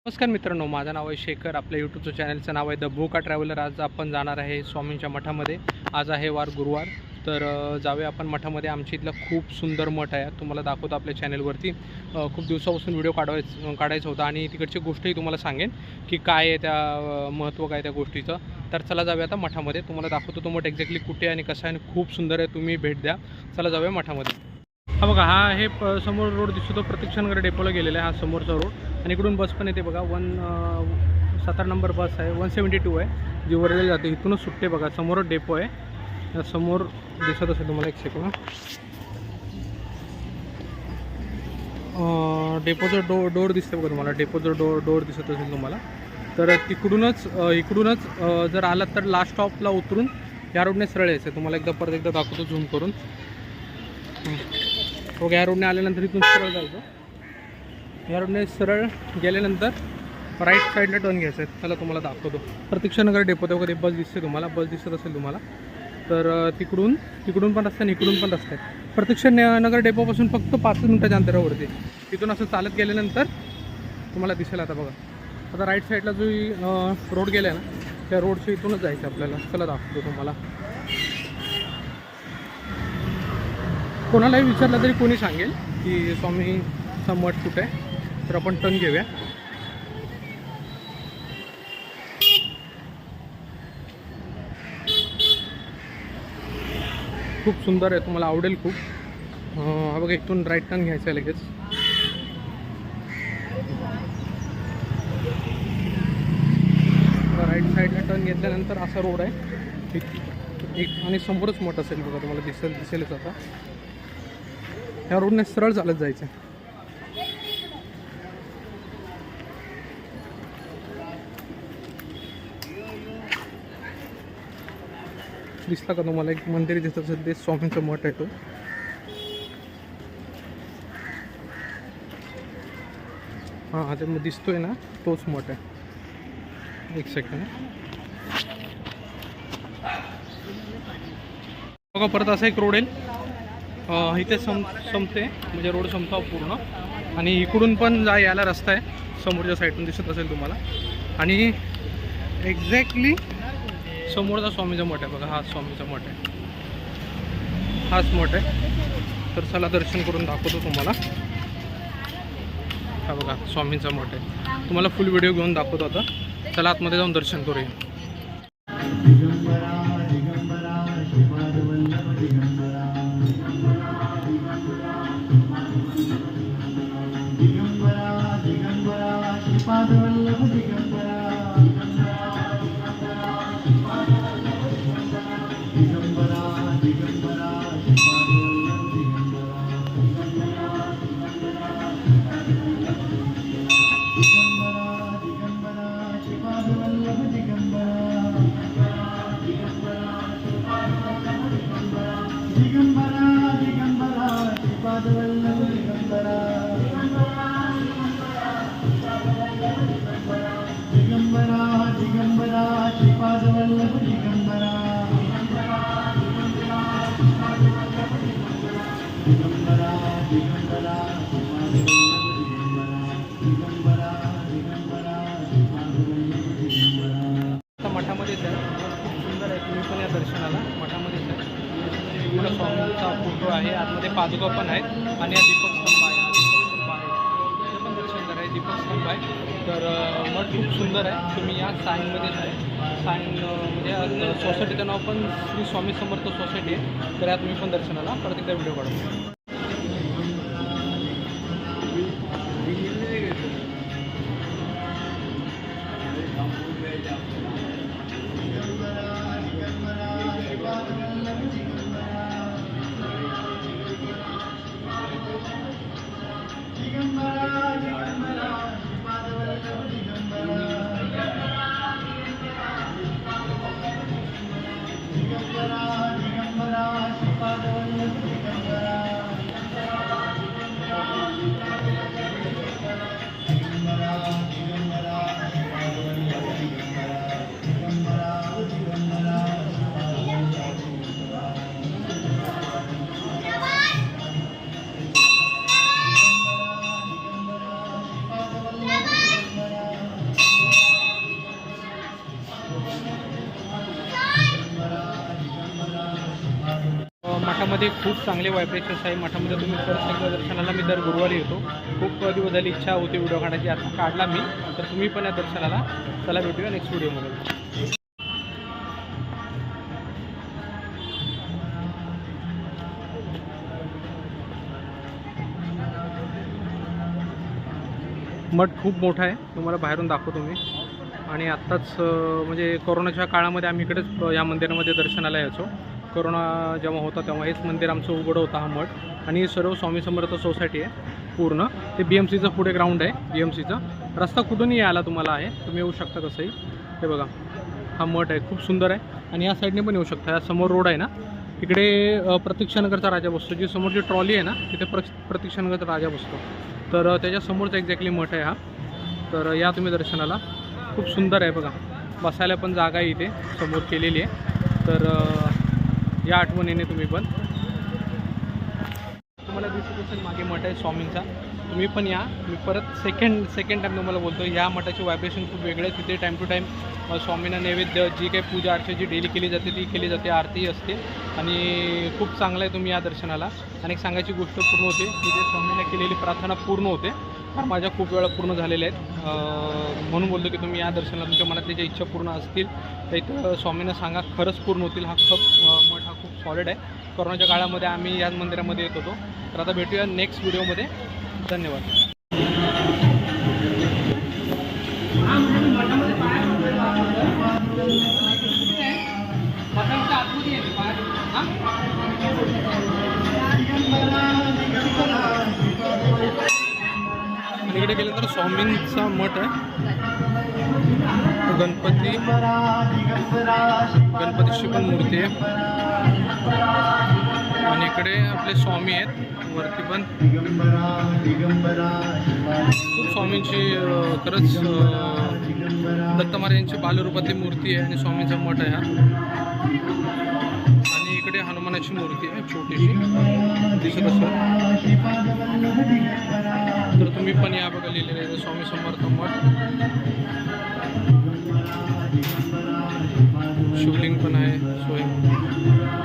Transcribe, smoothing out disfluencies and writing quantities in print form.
नमस्कार मित्रांनो, माझं नाव आहे शेखर. आपल्या यूट्यूबचं चॅनलचं नाव आहे द भोका ट्रॅव्हलर. आज आपण जाणार आहे स्वामींच्या मठामध्ये. आज आहे वार गुरुवार, तर जाऊया आपण मठामध्ये. आमच्या इथलं खूप सुंदर मठ आहे, तुम्हाला दाखवतो आपल्या चॅनलवरती. खूप दिवसापासून व्हिडिओ काढायचा होता आणि तिकडची गोष्टही तुम्हाला सांगेन की काय आहे त्या महत्त्व काय त्या गोष्टीचं. तर चला जाऊया आता मठामध्ये. तुम्हाला दाखवतो तो मठ एक्झॅक्टली कुठे आहे आणि कसं आहे. आणि खूप सुंदर आहे, तुम्ही भेट द्या. चला जाऊया मठामध्ये. हा बघा, हा आहे समोर रोड दिसतो, प्रतीक्षानगर डेपोला गेलेला आहे हा समोरचा रोड. आणि इकडून बस पण येते बघा. 7 नंबर बस आहे, 172 आहे, जी वरळी जाते. इथूनच सुटते बघा. समोरच डेपो आहे, समोर दिसत असेल तुम्हाला. एक सेकंड. डेपोचं डोर दिसते बघा तुम्हाला. डेपोचं डोर दिसत असेल तुम्हाला. तर इकडूनच जर आलात तर लास्ट स्टॉपला उतरून या रोडने सरळ यायचं. तुम्हाला परत एकदा दाखवतो झूम करून. ओके, या रोडने आल्यानंतर इथून सरळ जायचं. या रोडने सरळ गेल्यानंतर राईट साईडला टर्न घ्यायचं आहे. त्याला तुम्हाला दाखवतो. प्रतीक्षानगर डेपो तेव्हा कधी बस दिसते तुम्हाला, बस दिसत असेल तुम्हाला. तर तिकडून पण रस्ता आणि इकडून पण रस्ता आहे. प्रतीक्षानगर डेपोपासून फक्त 5 मिनिटाच्या अंतरावरती. तिथून असं चालत गेल्यानंतर तुम्हाला दिसेल. आता बघा, आता राईट साईडला जो रोड गेला आहे ना, त्या रोडच्या इथूनच जायचं आपल्याला. चला दाखवतो तुम्हाला. कोणालाही विचारलं तरी कोणी सांगेल की स्वामीचा मठ कुठे आहे. तर आपण टर्न घेऊया. खूप सुंदर आहे, तुम्हाला आवडेल खूप. हा बघा, इथून राईट टर्न घ्यायचं आहे लगेच. राईट साईडला टर्न घेतल्यानंतर असा रोड आहे आणि समोरच मठ असेल बघा. तुम्हाला दिसेलच आता. ह्या रोडने सरळ चालत जायचं. दिसला का तुम्हाला? एक मंदिर दिसत असेल, ते स्वामींचं मठ आहे तो. हां, ते दिसतोय ना, तोच मठ आहे. एक सेकंड बघा. परत असा एक रोड येईल, इथे संपते, म्हणजे रोड संपतो पूर्ण. आणि इकडून पण यायला रस्ता आहे, समोरच्या साईडून दिसत असेल तुम्हाला. आणि एक्झॅक्टली समोरचा स्वामीचा मठ आहे बघा. हाच स्वामीचा मठ आहे, हाच मठ आहे. तर चला दर्शन करून दाखवतो तुम्हाला. हा बघा, स्वामींचा मठ आहे. तुम्हाला फुल व्हिडिओ घेऊन दाखवतो आता. चला आतमध्ये जाऊन दर्शन करूया. मठामध्येच आहे, खूप सुंदर आहे. तुम्ही पण या दर्शनाला मठामध्येच आहे. तुम्हाला स्वामींचा फोटो आहे, आतमध्ये पादुका पण आहेत. आणि हा दीपकस्तंभ आहे, ते पण दर्शन करा. दीपक स्तंभ आहे. तर मठ खूप सुंदर आहे. तुम्ही या साईनमध्येच आहे. साईन म्हणजे सोसायटीचं नाव पण श्री स्वामी समर्थ सोसायटी आहे. तर या तुम्ही पण दर्शनाला. परत एकदा व्हिडिओ काढू. मठामध्ये खूप चांगले व्हायब्रेशन्स आहे. मठामध्ये तुम्ही परत दर्शनाला मी दर गुरुवारी येतो. खूप दिवस झाली इच्छा होती व्हिडिओ काढायची, आता काढला मी. तर तुम्ही पण या दर्शनाला चला, भेटूया नेक्स्ट व्हिडिओमध्ये. मठ खूप मोठा आहे, तुम्हाला बाहेरून दाखवतो मी. आणि आत्ताच म्हणजे कोरोनाच्या काळामध्ये आम्ही इकडेच या मंदिरामध्ये दर्शनाला यायचो. कोरोना जेव्हा होता तेव्हा हेच मंदिर आमचं उघडं होतं, हा मठ. आणि सर्व स्वामी समर्थ सोसायटी आहे पूर्ण. ते BMCचं पुढे ग्राउंड आहे, BMCचं. रस्ता कुठूनही यायला तुम्हाला आहे, तुम्ही येऊ शकता कसंही. हे बघा, हा मठ आहे, खूप सुंदर आहे. आणि या साईडने पण येऊ शकता. या समोर रोड आहे ना, इकडे प्रतीक्षानगरचा राजा बसतो. जी समोरची ट्रॉली आहे ना, तिथे प्रतीक्षानगरचा राजा बसतो. तर त्याच्यासमोरचा एक्झॅक्टली मठ आहे हा. तर या तुम्ही दर्शनाला. खूप सुंदर आहे बघा, बसायला पण जागा आहे इथे समोर केलेली आहे. तर या आठवणीने तुम्ही पण, तुम्हाला दिसत असेल मागे मठ आहे स्वामींचा. तुम्ही पण या. मी परत सेकंड टाईम तुम्हाला बोलतो, या मठाची व्हायब्रेशन खूप वेगळे आहे. तिथे टाईम टू टाईम स्वामींना नैवेद्य, जी काही पूजा अर्चा जी डेली केली जाते ती केली जाते, आरती असते. आणि खूप चांगलं आहे, तुम्ही या दर्शनाला. आणि एक सांगायची गोष्ट पूर्ण होते, की जे स्वामींना केलेली प्रार्थना पूर्ण होते. माझ्या खूप वेळा पूर्ण झालेल्या आहेत. म्हणून बोलतो की तुम्ही या दर्शनाला, तुमच्या मनातल्या ज्या इच्छा पूर्ण असतील तर इथं स्वामींना सांगा, खरंच पूर्ण होतील. हा मठ हा खूप सॉलिड आहे. कोरोनाच्या काळामध्ये आम्ही याच मंदिरामध्ये येत होतो. तर आता भेटूया नेक्स्ट व्हिडिओमध्ये. धन्यवाद. इकडे गेल्यानंतर स्वामींचा मठ आहे. गणपतीची पण मूर्ती आहे. आणि इकडे आपले स्वामी आहेत वरती पण. खूप स्वामींची खरंच दत्त महाराजांची बालरूपातली मूर्ती आहे आणि स्वामींचा मठ आहे हा. आणि इकडे हनुमानाची मूर्ती आहे छोटीशी दिसत असेल. तर तुम्ही पण या बघा, लिहिलेलं आहे स्वामी समर्थ मठ. शिवलिंग पण आहे स्वयं.